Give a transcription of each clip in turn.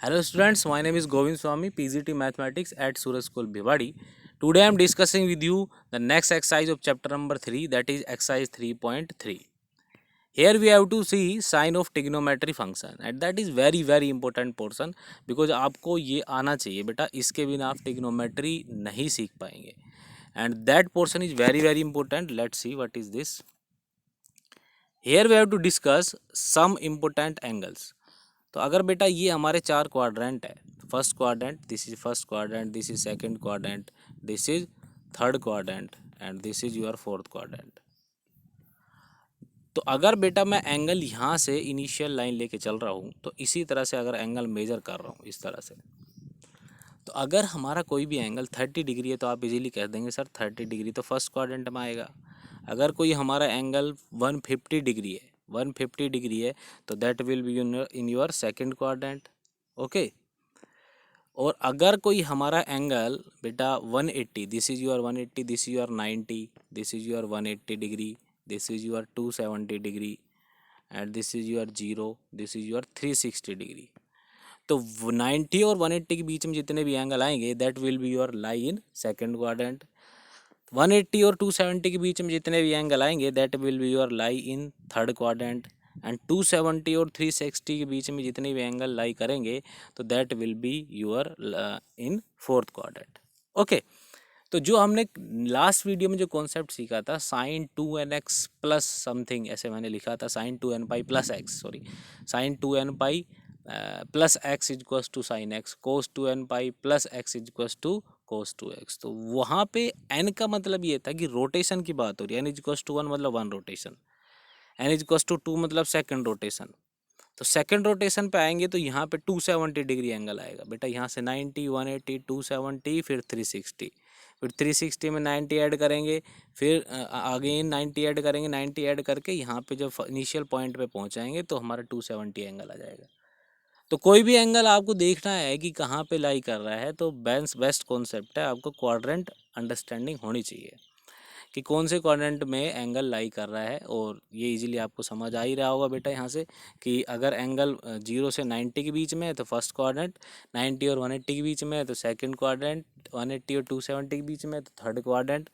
Hello students, my name is Govind Swami, PGT Mathematics at Suraj School Bhiwadi. Today I am discussing with you the next exercise of chapter number 3, that is exercise 3.3. Here we have to see sign of trigonometry function and that is very important portion because आपको ये आना चाहिए बेटा, इसके बिना आप trigonometry नहीं सीख पाएंगे and that portion is very important. Let's see what is this. Here we have to discuss some important angles. तो अगर बेटा ये हमारे चार क्वाड्रेंट है, first quadrant, this is first quadrant, this is second quadrant, this is third quadrant and this is your fourth quadrant. तो अगर बेटा मैं एंगल यहाँ से इनिशियल लाइन लेके चल रहा हूँ तो इसी तरह से अगर एंगल मेजर कर रहा हूँ इस तरह से, तो अगर हमारा कोई भी एंगल 30 डिग्री है तो आप इजीली कह देंगे सर 30 डिग्री तो फर्स्ट क्वाड्रेंट में आएगा। अगर कोई हमारा एंगल 150 डिग्री है, 150 डिग्री है तो that will be in your second quadrant. Okay, और अगर कोई हमारा एंगल बेटा 180, this is your 180, this is your 90, this is your 180 degree, this is your 270 degree and this is your 0, this is your 360 degree. तो 90 और 180 के बीच में जितने भी एंगल आएंगे that will be your lie in second quadrant. 180 और 270 के बीच में जितने भी एंगल आएंगे that will be your lie in third quadrant and 270 और 360 के बीच में जितने भी एंगल लाई करेंगे तो that will be your in fourth quadrant. Okay, तो जो हमने लास्ट वीडियो में जो कॉन्सेप्ट सीखा था साइन 2nx प्लस समथिंग, ऐसे मैंने लिखा था sine 2n pi plus X, sorry sine 2n pi plus X is equals to sine X, cos 2n pi plus X is equals to cos 2x। तो वहाँ पे n का मतलब ये था कि रोटेशन की बात हो रही है, n इज इक्वल्स टू 1 मतलब 1 rotation, n is equals to 2 मतलब सेकंड रोटेशन। तो सेकंड रोटेशन पे आएंगे तो यहाँ पे 270 डिग्री एंगल आएगा बेटा, यहाँ से 90, 180, 270, फिर 360, फिर 360 में 90 ऐड करेंगे, फिर अगेन 90 ऐड करेंगे, 90 ऐड करके यहाँ पे जब इनिशियल पॉइंट पे पहुँचाएंगे तो हमारा 270 एंगल आ जाएगा। तो कोई भी एंगल आपको देखना है कि कहाँ पे लाई कर रहा है तो बेस्ट कॉन्सेप्ट है, आपको क्वाड्रेंट अंडरस्टैंडिंग होनी चाहिए कि कौन से क्वाड्रेंट में एंगल लाई कर रहा है। और ये इजीली आपको समझ आ ही रहा होगा बेटा यहाँ से कि अगर एंगल 0 से 90 के बीच में है तो फर्स्ट क्वाड्रेंट, 90 और 180 के बीच में है तो सेकंड क्वाड्रेंट, 180 और 270 के बीच में है तो थर्ड क्वाड्रेंट।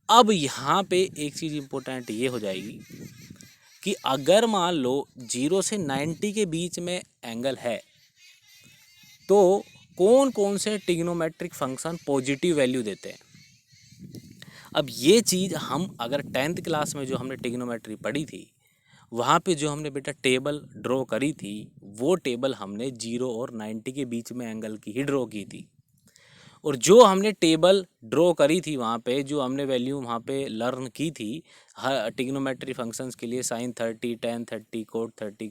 अब यहाँ पे एक चीज़ इंपॉर्टेंट ये हो जाएगी कि अगर मान लो 0 से 90 के बीच में एंगल है तो कौन कौन से ट्रिग्नोमेट्रिक फंक्शन पॉजिटिव वैल्यू देते हैं। अब ये चीज़ हम अगर 10th क्लास में जो हमने ट्रिग्नोमेट्री पढ़ी थी वहाँ पे जो हमने बेटा टेबल ड्रॉ करी थी वो टेबल हमने 0 और 90 के बीच में एंगल की ही ड्रॉ की थी। और जो हमने टेबल ड्रॉ करी थी वहाँ पे जो हमने वैल्यू वहाँ पे लर्न की थी हर ट्रिग्नोमेट्री फंक्शंस के लिए साइन 30, टेन 30, कोट 30,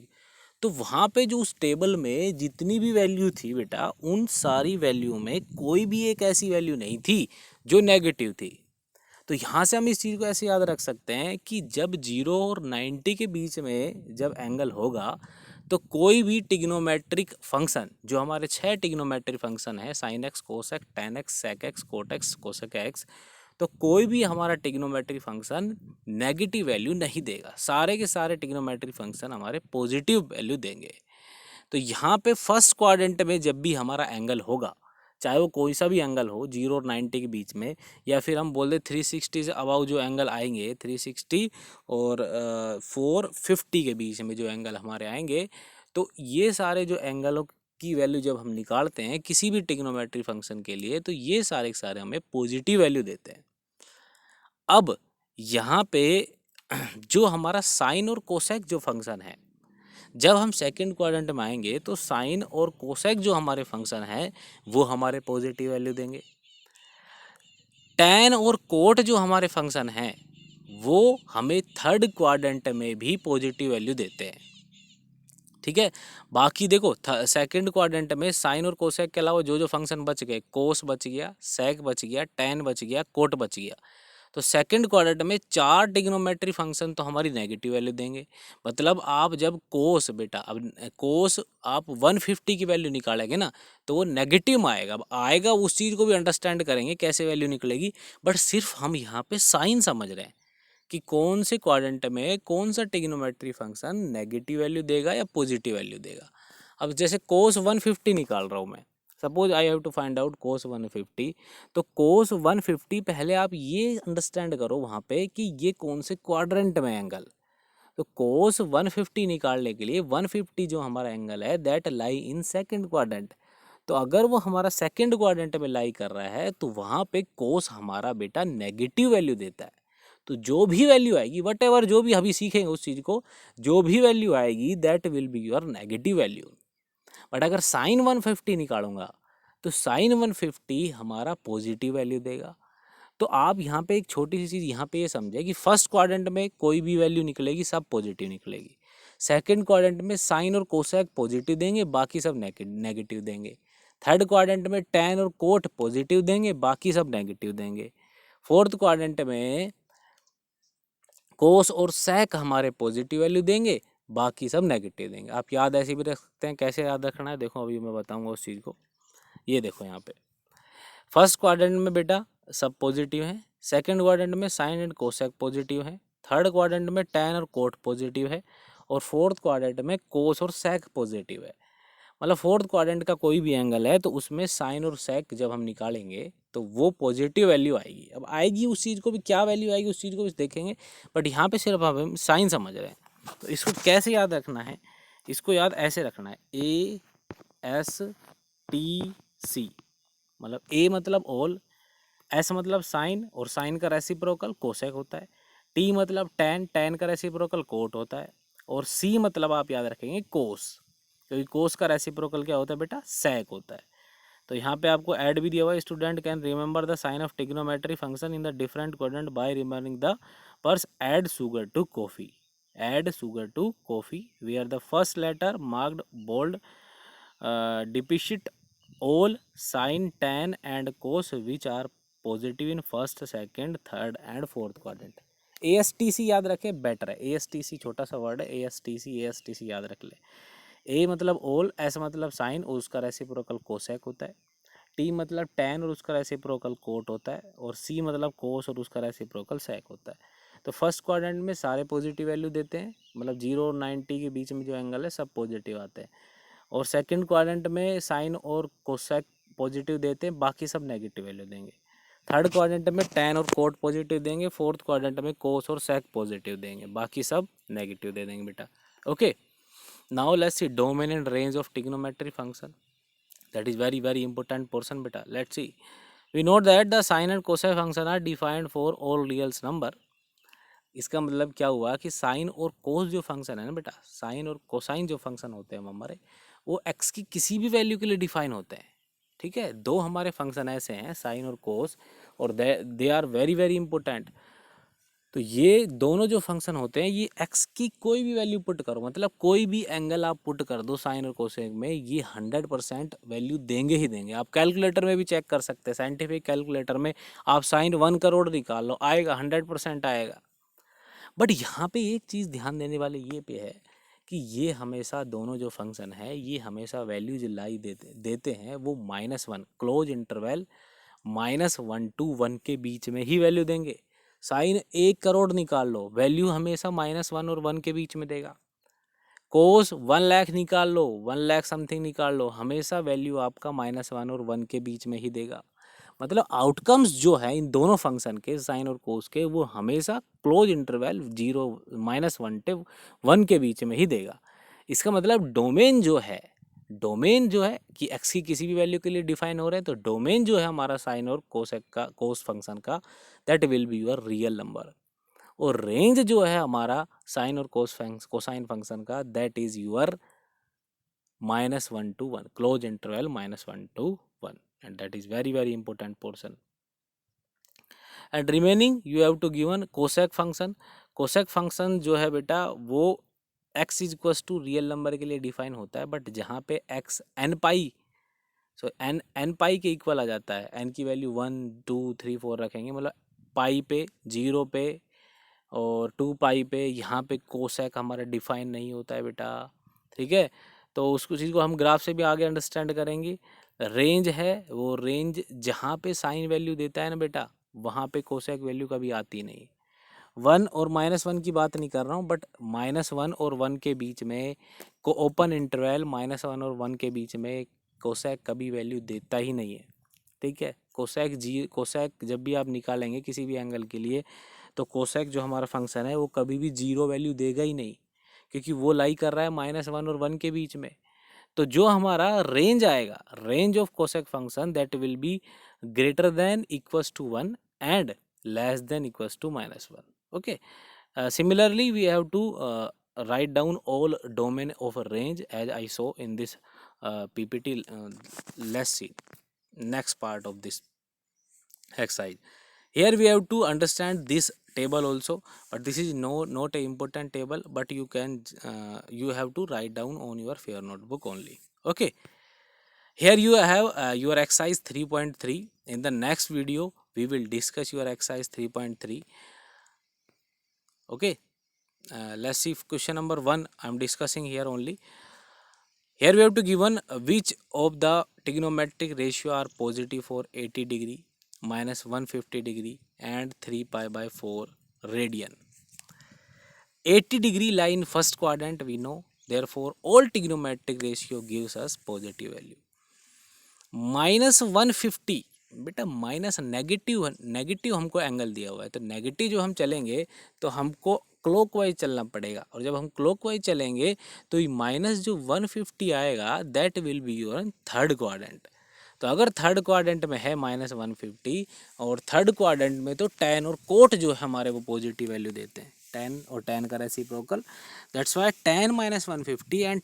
तो वहाँ पे जो उस टेबल में जितनी भी वैल्यू थी बेटा उन सारी वैल्यू में कोई भी एक ऐसी वैल्यू नहीं थी जो नेगेटिव थी। तो यहाँ से हम इस चीज़ को ऐसे याद रख सकते हैं कि जब 0 और 90 के बीच में जब एंगल होगा तो कोई भी ट्रिग्नोमेट्रिक फंक्शन जो हमारे 6 ट्रिग्नोमेट्रिक फंक्शन है sine X, cos X, tan X, sec X, cot X, cosec X, तो कोई भी हमारा ट्रिग्नोमेट्रिक फंक्शन नेगेटिव वैल्यू नहीं देगा, सारे के सारे ट्रिग्नोमेट्रिक फंक्शन हमारे पॉजिटिव वैल्यू देंगे। तो यहाँ पे फर्स्ट क्वाड्रेंट में जब भी हमारा एंगल होगा चाहे वो कोई सा भी एंगल हो 0 और 90 के बीच में, या फिर हम बोल दे 360 से अबाउ जो एंगल आएंगे 360 और 450 के बीच में जो एंगल हमारे आएंगे, तो ये सारे जो एंगलों की वैल्यू जब हम निकालते हैं किसी भी ट्रिग्नोमेट्री फंक्शन के लिए तो ये सारे के सारे हमें पॉजिटिव वैल्यू देते हैं। अब यहाँ पे जो हमारा साइन और कोसेक जो फंक्शन है जब हम सेकंड क्वाड्रेंट में आएंगे तो साइन और कोसेक जो हमारे फंक्शन है वो हमारे पॉजिटिव वैल्यू देंगे। टैन और कोट जो हमारे फंक्शन हैं वो हमें थर्ड क्वाड्रेंट में भी पॉजिटिव वैल्यू देते हैं। ठीक है, बाकी देखो सेकंड क्वाड्रेंट में साइन और कोसेक के अलावा जो जो फंक्शन बच गए, कोस बच गया, सेक बच गया, टैन बच गया, कोट बच गया, तो सेकंड क्वाड्रेंट में 4 ट्रिग्नोमेट्री फंक्शन तो हमारी नेगेटिव वैल्यू देंगे। मतलब आप जब कोस बेटा अब कोस आप 150 की वैल्यू निकालेंगे ना तो वो नेगेटिव में आएगा। अब आएगा उस चीज़ को भी अंडरस्टैंड करेंगे कैसे वैल्यू निकलेगी, बट सिर्फ हम यहाँ पे साइन समझ रहे हैं कि कौन से क्वाड्रेंट में कौन सा ट्रिग्नोमेट्री फंक्शन नेगेटिव वैल्यू देगा या पॉजिटिव वैल्यू देगा। अब जैसे कोस 150 निकाल रहा हूँ मैं, suppose I have to find out cos 150, तो कोस 150 पहले आप ये अंडरस्टैंड करो वहाँ पे कि ये कौन से क्वाड्रेंट में एंगल। तो कोस 150 निकालने के लिए 150 जो हमारा एंगल है that lie in second quadrant, तो अगर वो हमारा सेकंड क्वाड्रेंट में लाई कर रहा है तो वहाँ पे कोस हमारा बेटा नेगेटिव वैल्यू देता है। तो जो भी वैल्यू आएगी वट एवर, जो भी अभी सीखेंगे उस चीज़ को, जो भी वैल्यू आएगी that will be your negative value. But अगर साइन 150 निकालूंगा तो साइन 150 हमारा पॉजिटिव वैल्यू देगा। तो आप यहाँ पे एक छोटी सी चीज़ यहाँ पे ये समझे कि फर्स्ट क्वाड्रेंट में कोई भी वैल्यू निकलेगी सब पॉजिटिव निकलेगी। सेकंड क्वाड्रेंट में साइन और कोसेक पॉजिटिव देंगे, बाकी सब नेगेटिव देंगे। थर्ड क्वाड्रेंट में टैन और कोट पॉजिटिव देंगे, बाकी सब नेगेटिव देंगे। फोर्थ क्वाड्रेंट में कोस और सेक हमारे पॉजिटिव वैल्यू देंगे, बाकी सब नेगेटिव देंगे। आप याद ऐसे भी रख सकते हैं, कैसे याद रखना है देखो अभी मैं बताऊंगा उस चीज़ को। ये देखो यहाँ पे फर्स्ट क्वाड्रेंट में बेटा सब पॉजिटिव है, सेकंड क्वाड्रेंट में साइन एंड कोसेक पॉजिटिव है, थर्ड क्वाड्रेंट में टैन और कोट पॉजिटिव है, और फोर्थ क्वाड्रेंट में कोस और सेक पॉजिटिव है। मतलब फोर्थ क्वाड्रेंट का कोई भी एंगल है तो उसमें साइन और सेक जब हम निकालेंगे तो वो पॉजिटिव वैल्यू आएगी। अब आएगी उस चीज़ को भी, क्या वैल्यू आएगी उस चीज़ को भी देखेंगे, बट यहाँ पे सिर्फ अब हम साइन समझ रहे हैं। तो इसको कैसे याद रखना है, इसको याद ऐसे रखना है, ASTC, मतलब ए मतलब ऑल, एस मतलब साइन और साइन का रेसिप्रोकल कोसेक होता है, टी मतलब टैन, टैन का रेसिप्रोकल कोट होता है, और सी मतलब आप याद रखेंगे कोस, क्योंकि कोस का रेसिप्रोकल क्या होता है बेटा, सेक होता है। तो यहाँ पे आपको ऐड भी दिया हुआ है, student can remember the sign of trigonometry function in the different quadrant by remembering the phrase add sugar to coffee, add sugar to coffee where the first letter marked bold depict all sin tan and cos which are positive in first second third and fourth quadrant। ASTC याद रखे better है, ASTC छोटा सा word है, ASTC याद रख ले। A मतलब ऑल, S मतलब साइन और उसका रेसिप्रोकल कोसेक होता है, T मतलब टैन और उसका रेसिप्रोकल कोट होता है, और C मतलब कोस और उसका रेसिप्रोकल सेक होता है। तो फर्स्ट क्वाड्रेंट में सारे पॉजिटिव वैल्यू देते हैं, मतलब 0 और 90 के बीच में जो एंगल है सब पॉजिटिव आते हैं, और सेकंड क्वाड्रेंट में साइन और कोसेक पॉजिटिव देते हैं, बाकी सब नेगेटिव वैल्यू देंगे। थर्ड क्वाड्रेंट में टैन और कोट पॉजिटिव देंगे, फोर्थ क्वाड्रेंट में कोस और सेक पॉजिटिव देंगे, बाकी सब नेगेटिव दे देंगे बेटा। Okay, now let's see domain and range of trigonometry function, that is very very important portion बेटा। Let's see, we note that the sine and cosec function are defined for all reals number. इसका मतलब क्या हुआ कि sign और कोस जो function है ना बेटा, साइन और कोसाइन जो फंक्शन होते हैं हमारे, वो एक्स की किसी भी वैल्यू के लिए डिफाइन होते हैं। ठीक है, दो हमारे फंक्शन ऐसे हैं साइन और कोस, और they are very very important. तो ये दोनों जो फंक्शन होते हैं ये एक्स की कोई भी वैल्यू पुट करो, मतलब कोई भी एंगल आप पुट कर दो साइन और कोसेक में, ये 100% वैल्यू देंगे ही देंगे। आप कैलकुलेटर में भी चेक कर सकते हैं, साइंटिफिक कैलकुलेटर में आप साइन 1 करोड़ निकाल लो, आएगा 100% आएगा। बट यहाँ पे एक चीज़ ध्यान देने वाले ये पे है कि ये हमेशा दोनों जो फंक्शन है ये हमेशा वैल्यू जो लाई देते हैं वो -1 क्लोज इंटरवल -1 to 1 के बीच में ही वैल्यू देंगे। साइन 1 करोड़ निकाल लो, वैल्यू हमेशा -1 और 1 के बीच में देगा। कोस 1 लाख निकाल लो, 1 लाख समथिंग निकाल लो, हमेशा वैल्यू आपका -1 और 1 के बीच में ही देगा। मतलब आउटकम्स जो है इन दोनों फंक्शन के साइन और कोस के, वो हमेशा क्लोज इंटरवल 0 -1 से 1 के बीच में ही देगा। इसका मतलब डोमेन जो है, डोमेन जो है कि एक्स की किसी भी वैल्यू के लिए डिफाइन हो रहे हैं, तो डोमेन जो है हमारा साइन और कोसेक का, कोस फंक्शन का, that will be your real number. और रेंज जो है हमारा साइन और कोसाइन फंक्शन का, that is your -1 to 1 close interval -1 to 1, and that is very very important portion। and remaining you have to given cosec function। cosec function जो है बेटा वो x is equal to real number के लिए define होता है, but जहाँ पे x n पाई, सो n पाई के इक्वल आ जाता है, n की वैल्यू 1 2 3 4 रखेंगे, मतलब पाई पे 0 पे और 2 पाई पे, यहाँ पे कोसेक हमारा डिफाइन नहीं होता है बेटा। ठीक है, तो उसको चीज़ को हम ग्राफ से भी आगे अंडरस्टैंड करेंगे। रेंज है वो रेंज जहाँ पे साइन वैल्यू देता है ना बेटा, वहाँ पे कोसेक वैल्यू कभी आती नहीं, 1 और -1 की बात नहीं कर रहा हूँ, बट -1 और 1 के बीच में को ओपन इंटरवल -1 और 1 के बीच में कोसेक कभी वैल्यू देता ही नहीं है, ठीक है। कोसेक जब भी आप निकालेंगे किसी भी एंगल के लिए, तो कोसेक जो हमारा फंक्शन है वो कभी भी 0 वैल्यू देगा ही नहीं, क्योंकि वो लाई कर रहा है -1 और 1 के बीच में। तो जो हमारा रेंज आएगा, range of cosec function, that will be greater than equals to 1 and less than equals to -1. Okay. Similarly, we have to write down all domain of a range as I saw in this PPT. Let's see next part of this exercise. Here we have to understand this table also, but this is not a important table, but you have to write down on your fair notebook only. Okay. Here you have your exercise 3.3. In the next video we will discuss your exercise 3.3. Okay. Let's see question number 1. I am discussing here only. Here we have to given which of the trigonometric ratio are positive for 80 degree, -150 degree and 3 pi by 4 radian. 80 degree lie in first quadrant, we know, therefore all trigonometric ratio gives us positive value. -150, बेटा minus negative हमको angle दिया हुआ है, तो negative जो हम चलेंगे तो हमको क्लॉकवाइज चलना पड़ेगा, और जब हम क्लॉकवाइज चलेंगे तो ये माइनस जो 150 आएगा that will be your third quadrant. तो अगर थर्ड क्वाड्रेंट में है -150 और थर्ड क्वाड्रेंट में, तो tan और कोट जो है हमारे वो पॉजिटिव वैल्यू देते हैं, tan और tan का reciprocal, that's why tan -150 and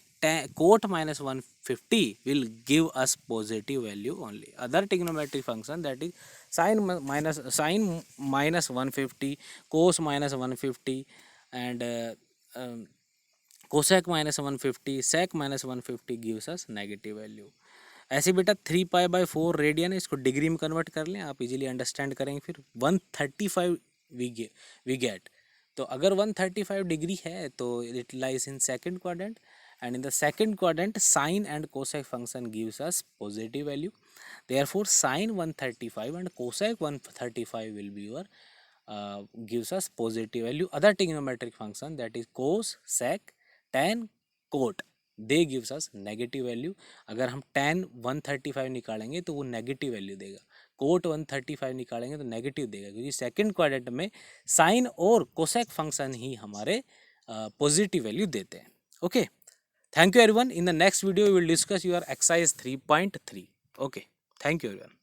cot -150 will give us positive value only. Other trigonometric function, that is sin -150, cos -150 and cosec -150, sec -150 gives us negative value. ऐसे बेटा 3 पाई बाई 4 रेडियन है, इसको degree में convert कर लें, आप easily understand करेंगे। फिर 135 वी गेट, तो अगर 135 डिग्री है तो it lies in second quadrant, and in the second quadrant sine and cosec function gives us positive value. Therefore sine 135 and cosec 135 will be your gives us positive value. Other trigonometric function, that is cos, sec, tan, cot, they gives us negative value. अगर हम tan 135 निकालेंगे तो वो negative value देगा, coat 135 निकालेंगे तो negative देगा, क्योंकि सेकंड क्वाड्रेंट में साइन और कोसेक फंक्शन ही हमारे पॉजिटिव वैल्यू देते हैं। Okay, Thank you everyone. In the next video we will discuss your exercise 3.3. Okay, thank you everyone.